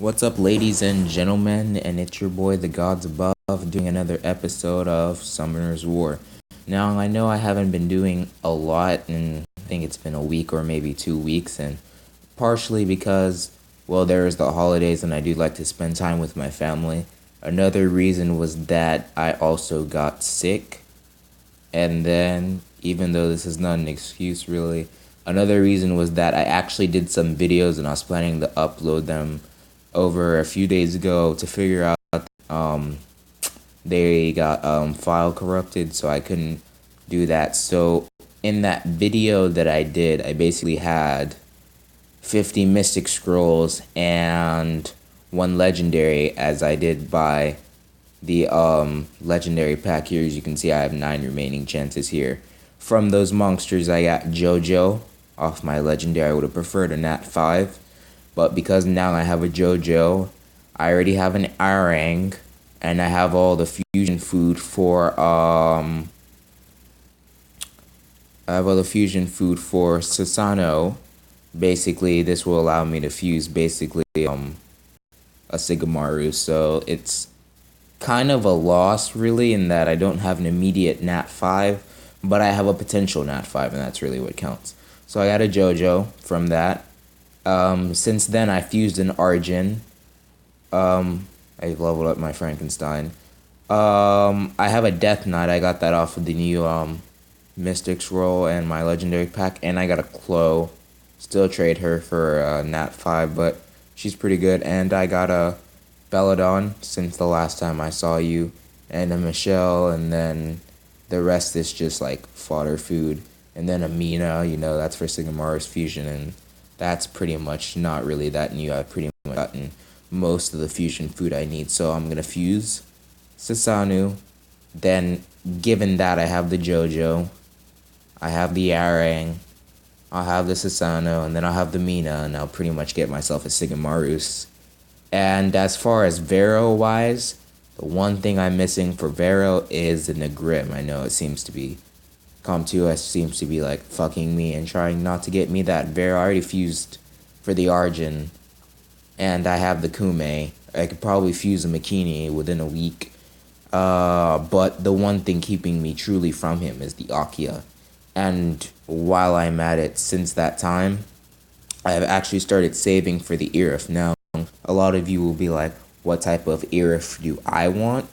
What's up, ladies and gentlemen? And it's your boy, the Gods Above, doing another episode of Summoner's War. Now, I know I haven't been doing a lot, and I think it's been a week or maybe 2 weeks, and partially because, well, there's the holidays, and I do like to spend time with my family. Another reason was that I also got sick, and then, even though this is not an excuse really, another reason was that I actually did some videos and I was planning to upload them over a few days ago to figure out they got file corrupted, so I couldn't do that. So in that video that I did, I basically had 50 Mystic Scrolls and one Legendary, as I did buy the Legendary pack here. As you can see, I have 9 remaining chances here. From those monsters, I got JoJo off my Legendary. I would have preferred a Nat 5. But because now I have a JoJo, I already have an Arang, and I have all the fusion food for Susano. Basically, this will allow me to fuse basically a Sigamaru. So it's kind of a loss really in that I don't have an immediate Nat 5, but I have a potential Nat 5, and that's really what counts. So I got a JoJo from that. Since then, I fused an Arjun. I've leveled up my Frankenstein. I have a Death Knight. I got that off of the new Mystic Scroll and my Legendary pack. And I got a Chloe. Still trade her for Nat 5, but she's pretty good. And I got a Belladon since the last time I saw you. And a Michelle. And then the rest is just like fodder food. And then a Mina, that's for Sigamaru's fusion. And that's pretty much not really that new. I've pretty much gotten most of the fusion food I need. So I'm going to fuse Susanoo. Then, given that I have the JoJo, I have the Arang, I'll have the Susanoo, and then I'll have the Mina, and I'll pretty much get myself a Sigamaru's. And as far as Vero-wise, the one thing I'm missing for Vero is the Nagrim. I know it seems to be Com2S seems to be like fucking me and trying not to get me that Vero. I already fused for the Arjun, and I have the Kume. I could probably fuse a Makini within a week. But the one thing keeping me truly from him is the Akia. And while I'm at it, since that time, I've actually started saving for the Irif. Now, a lot of you will be like, what type of Irif do I want?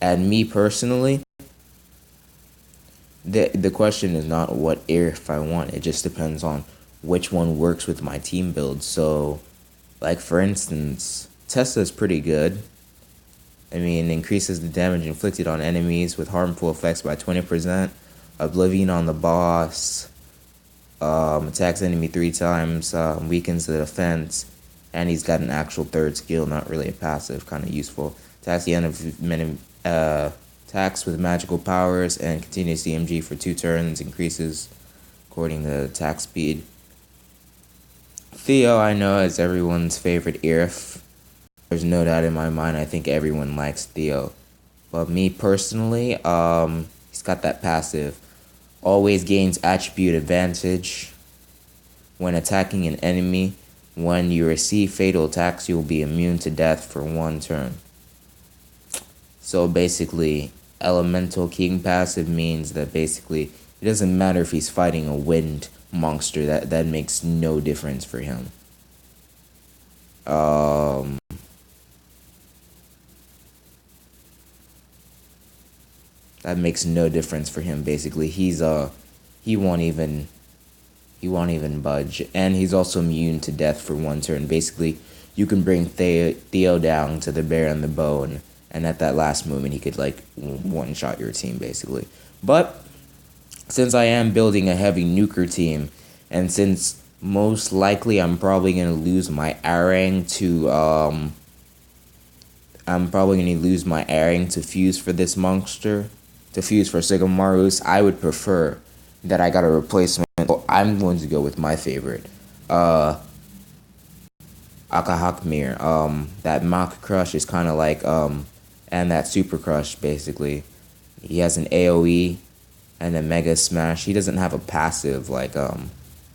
And me personally, the question is not what Irif I want. It just depends on which one works with my team build. So, like for instance, Tesla's pretty good. I mean, increases the damage inflicted on enemies with harmful effects by 20%. Oblivion on the boss. Attacks enemy 3 times. Weakens the defense. And he's got an actual third skill, not really a passive, kind of useful. Attacks the enemy. Attacks with magical powers and continues DMG for 2 turns, increases according to attack speed. Theo, I know, is everyone's favorite Irif. There's no doubt in my mind, I think everyone likes Theo. But me personally, he's got that passive. Always gains attribute advantage when attacking an enemy. When you receive fatal attacks, you will be immune to death for 1 turn. So basically, Elemental King passive means that basically it doesn't matter if he's fighting a wind monster. That makes no difference for him. That makes no difference for him. Basically, he won't even budge, and he's also immune to death for 1 turn. Basically, you can bring Theo down to the bear and the bone. And at that last moment, he could, like, one-shot your team, basically. But since I am building a heavy nuker team, and since most likely I'm probably going to lose my Arang to fuse for this monster, to fuse for Sigamaru's, I would prefer that I got a replacement. I'm going to go with my favorite, Akahakmir. That Mach Crush is kind of like, and that Super Crush, basically. He has an AoE and a Mega Smash. He doesn't have a passive like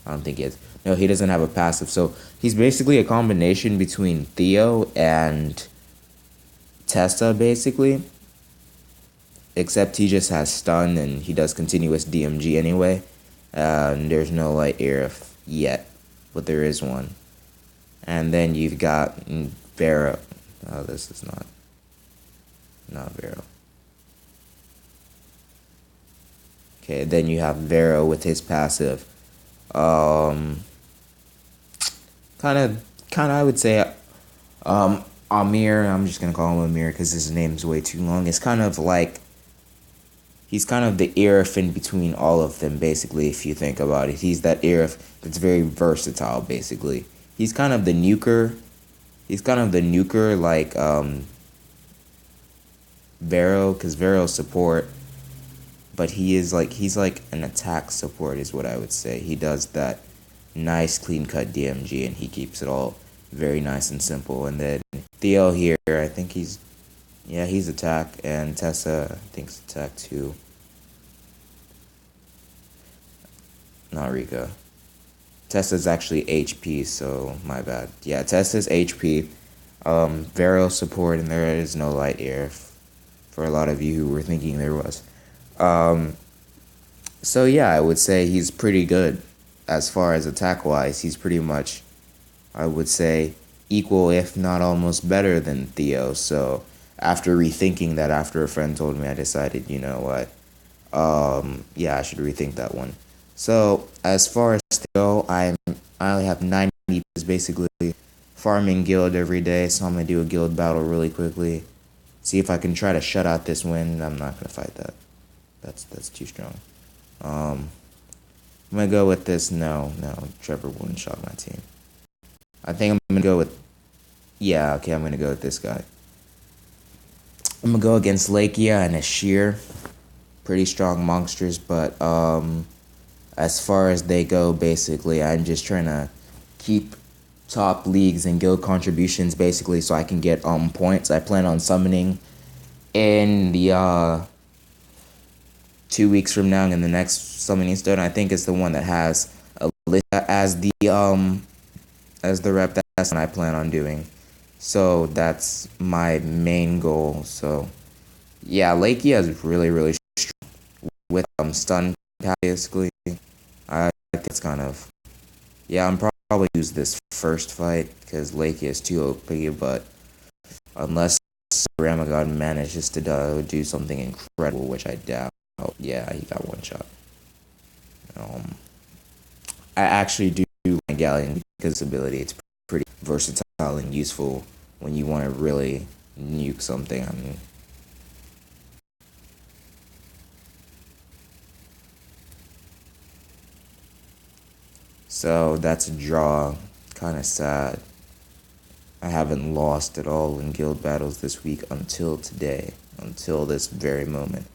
I don't think he has. No, he doesn't have a passive. So he's basically a combination between Theo and Tessa, basically. Except he just has stun and he does continuous DMG anyway. And there's no light air yet, but there is one. And then you've got Vero. Oh, this is not Vero. Okay, then you have Vero with his passive. Kind of, I would say, Amir. I'm just gonna call him Amir because his name's way too long. It's kind of like he's kind of the Aerith in between all of them, basically. If you think about it, he's that Aerith that's very versatile, basically. He's kind of the nuker. He's kind of the nuker like Vero, because Vero's support, but he's like an attack support is what I would say. He does that nice clean cut DMG and he keeps it all very nice and simple. And then Theo here, I think he's attack, and Tessa I think's attack too. Not Rika. Tessa's actually HP, so my bad. Yeah, Tessa's HP. Vero support, and there is no light air for a lot of you who were thinking there was. So yeah, I would say he's pretty good as far as attack wise. He's pretty much, I would say, equal if not almost better than Theo. So after rethinking that, after a friend told me, I decided, you know what, yeah, I should rethink that one. So as far as Theo, I only have 90 pieces basically, farming guild every day. So I'm gonna do a guild battle really quickly, see if I can try to shut out this win. I'm not gonna fight that. That's too strong. I'm gonna go with this. No, Trevor wouldn't shock my team. I think I'm gonna go with. Yeah, okay, I'm gonna go with this guy. I'm gonna go against Lakia and Ashir. Pretty strong monsters, but as far as they go, basically, I'm just trying to keep top leagues and guild contributions, basically, so I can get points. I plan on summoning in the 2 weeks from now in the next summoning stone. I think it's the one that has Alyssa as the rep. That's what I plan on doing. So that's my main goal. So yeah, Lakia is really strong with stun basically. I think it's kind of, yeah, I'm probably use this first fight because Lakia is too OP, but unless Ramagod manages to do something incredible, which I doubt. Yeah, he got one shot. I actually do like Galleon because its ability, it's pretty versatile and useful when you want to really nuke something. I mean, so that's a draw. Kind of sad. I haven't lost at all in guild battles this week until today, until this very moment.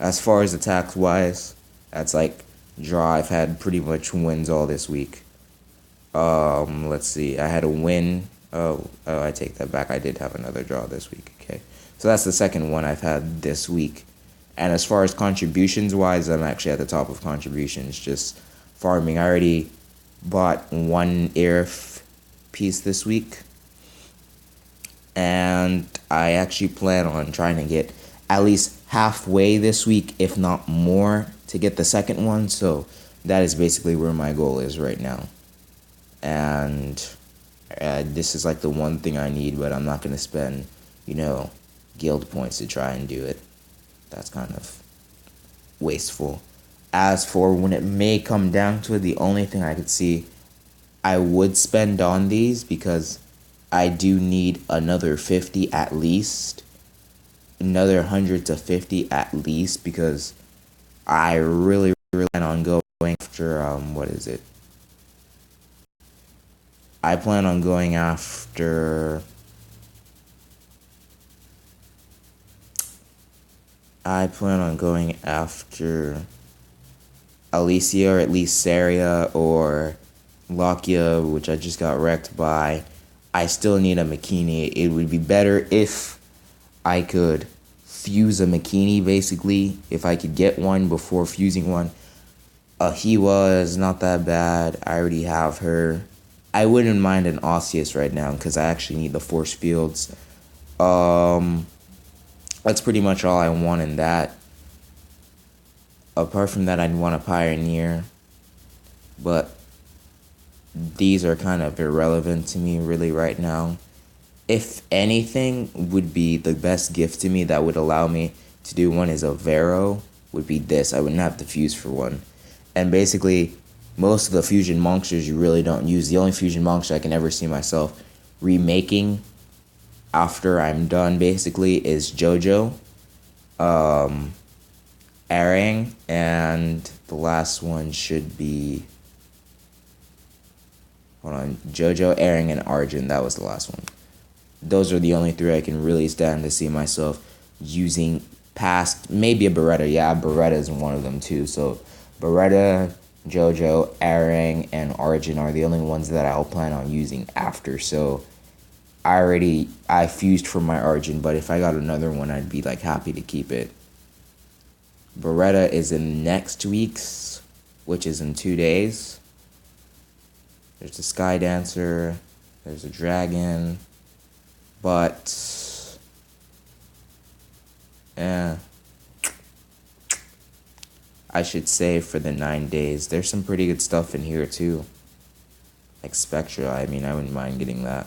As far as attacks wise, that's like draw. I've had pretty much wins all this week. Let's see. I had a win. Oh, I take that back. I did have another draw this week. Okay. So that's the second one I've had this week. And as far as contributions wise, I'm actually at the top of contributions, just farming. I already bought one Aerith piece this week. And I actually plan on trying to get at least halfway this week, if not more, to get the second one. So that is basically where my goal is right now. And this is like the one thing I need, but I'm not going to spend, guild points to try and do it. That's kind of wasteful. As for when it may come down to it, the only thing I could see I would spend on these, because I do need another 50 at least. Another 100 to 50 at least, because I really plan on going after, what is it? I plan on going after... Alicia, or at least Saria, or Lakia, which I just got wrecked by. I still need a Makini. It would be better if I could fuse a Makini, basically. If I could get one before fusing one. Ahiwa is not that bad. I already have her. I wouldn't mind an Osseous right now because I actually need the force fields. Um, that's pretty much all I want in that. Apart from that, I'd want a Pioneer, but these are kind of irrelevant to me really right now. If anything would be the best gift to me that would allow me to do one is a Vero, would be this. I wouldn't have to fuse for one. And basically, most of the fusion monsters you really don't use. The only fusion monster I can ever see myself remaking after I'm done basically is JoJo, Aang, and the last one should be, hold on, JoJo, Aang, and Arjun. That was the last one. Those are the only three I can really stand to see myself using past, maybe a Beretta. Yeah, Beretta is one of them too. So Beretta, JoJo, Aang, and Arjun are the only ones that I'll plan on using after. So I fused for my Arjun, but if I got another one, I'd be like happy to keep it. Beretta is in next week's, which is in 2 days. There's a Sky Dancer, there's a Dragon, but yeah, I should say for the 9 days, there's some pretty good stuff in here too. Like Spectra, I mean, I wouldn't mind getting that.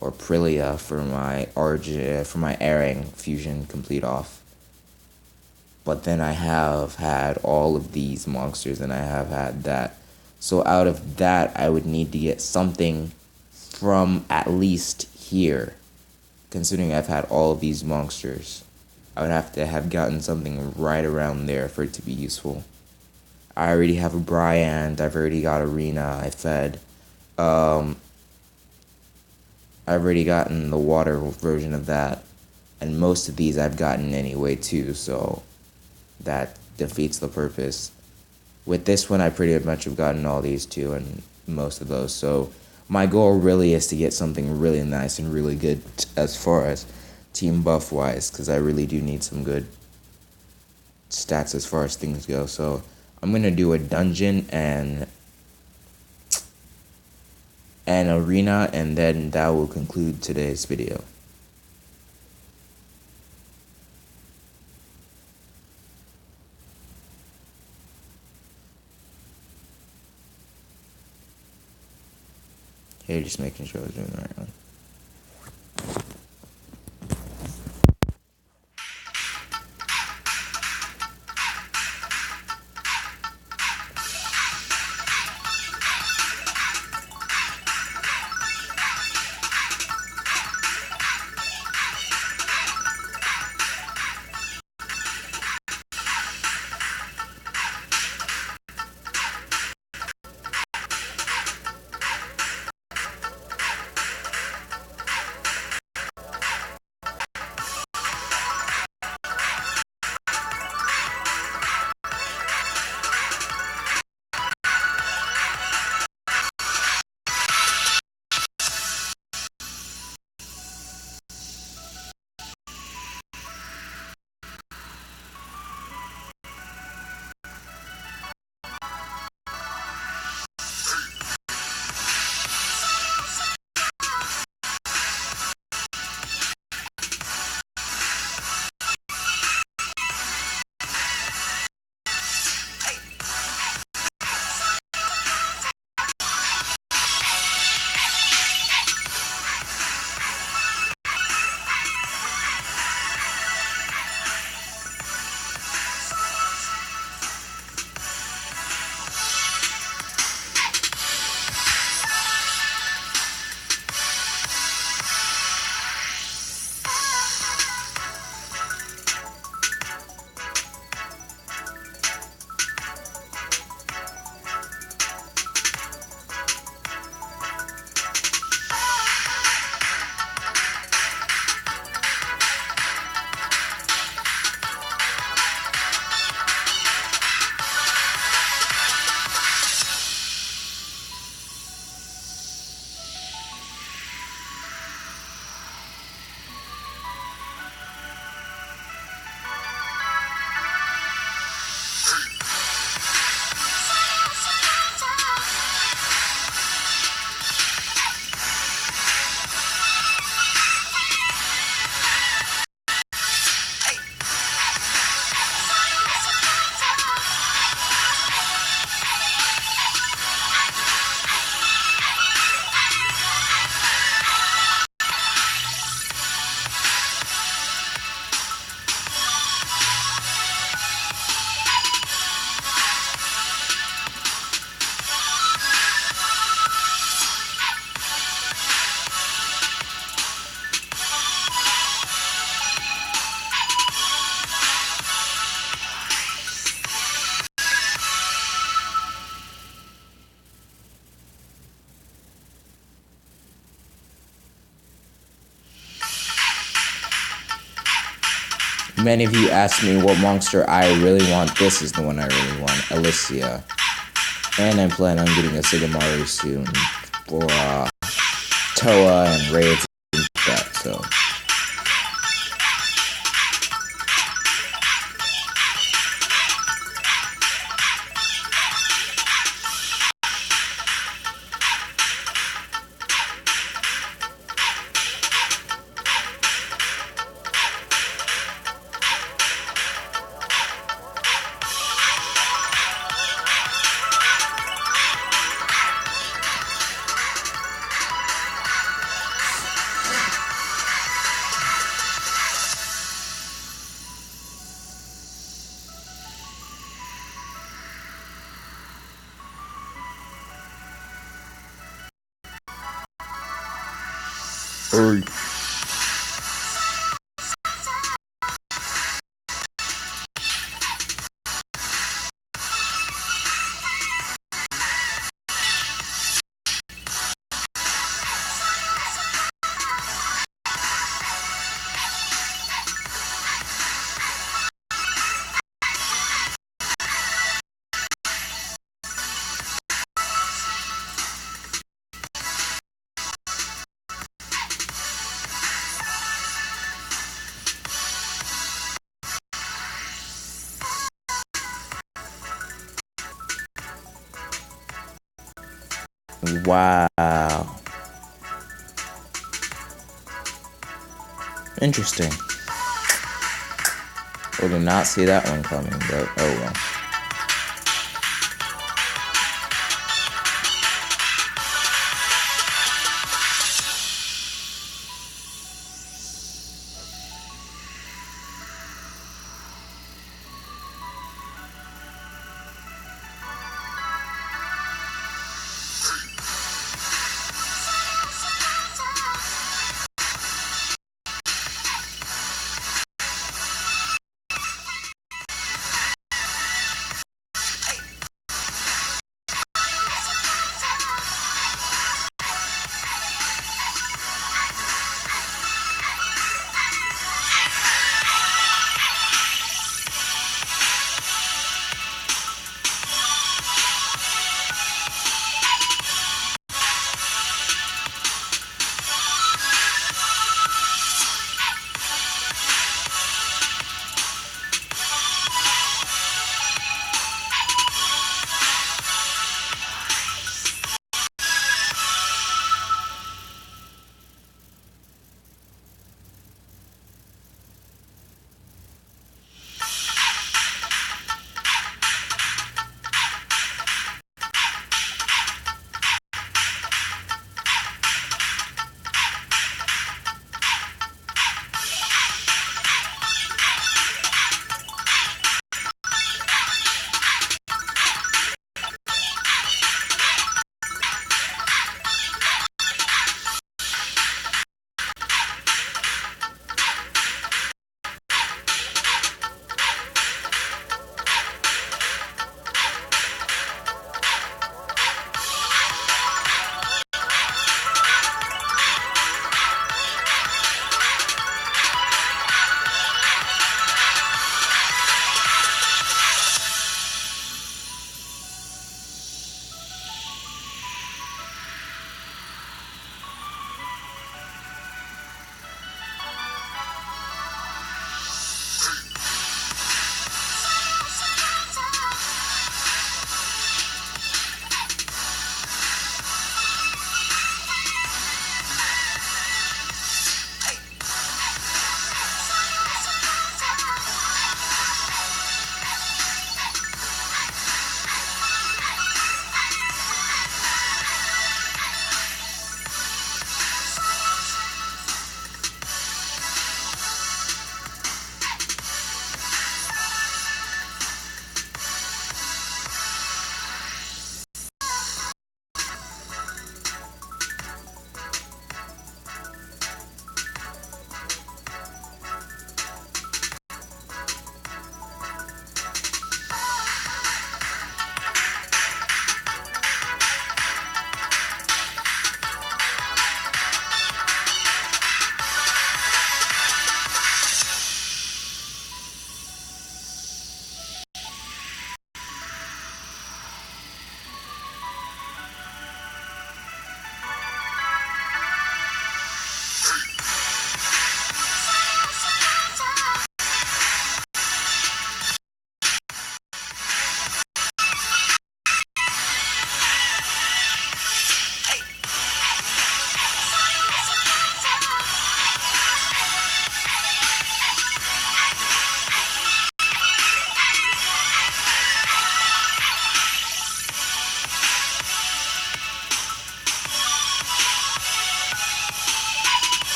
Or Prilia for my Aang fusion complete off. But then I have had all of these monsters and I have had that. So out of that, I would need to get something from at least here. Considering I've had all of these monsters, I would have to have gotten something right around there for it to be useful. I already have a Bryant, I've already got Arena, I fed. I've already gotten the water version of that. And most of these I've gotten anyway too, so that defeats the purpose. With this one, I pretty much have gotten all these too, and most of those. So my goal really is to get something really nice and really good as far as team buff wise, because I really do need some good stats as far as things go. So I'm gonna do a dungeon and an arena, and then that will conclude today's video. Here, just making sure I was doing the right one. Many of you asked me what monster I really want. This is the one I really want, Alicia. And I'm planning on getting a Sigamaru soon for Toa and Raids and that, so. Hurry. Wow. Interesting. I did not see that one coming, but oh well.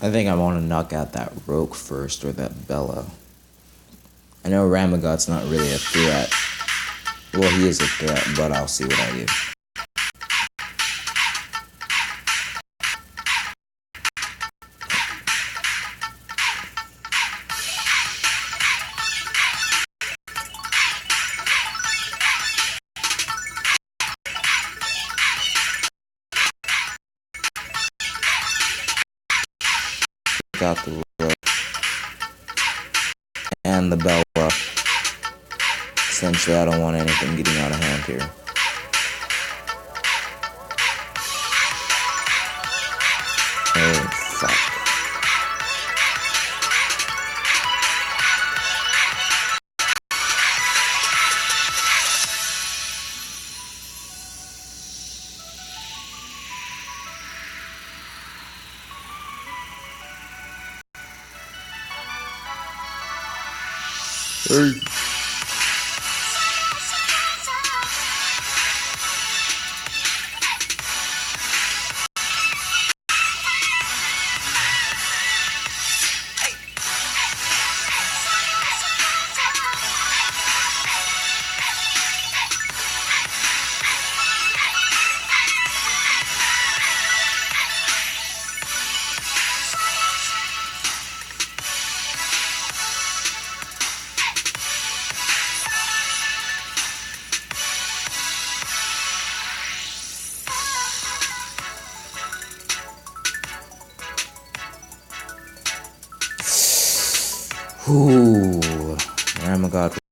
I think I want to knock out that Rogue first or that Bella. I know Ramagod's not really a threat. Well, he is a threat, but I'll see what I do. Got the Rogue and the Bella. Essentially, I don't want anything getting out of hand here. Oh, fuck. Hey. Ooh, Ramagod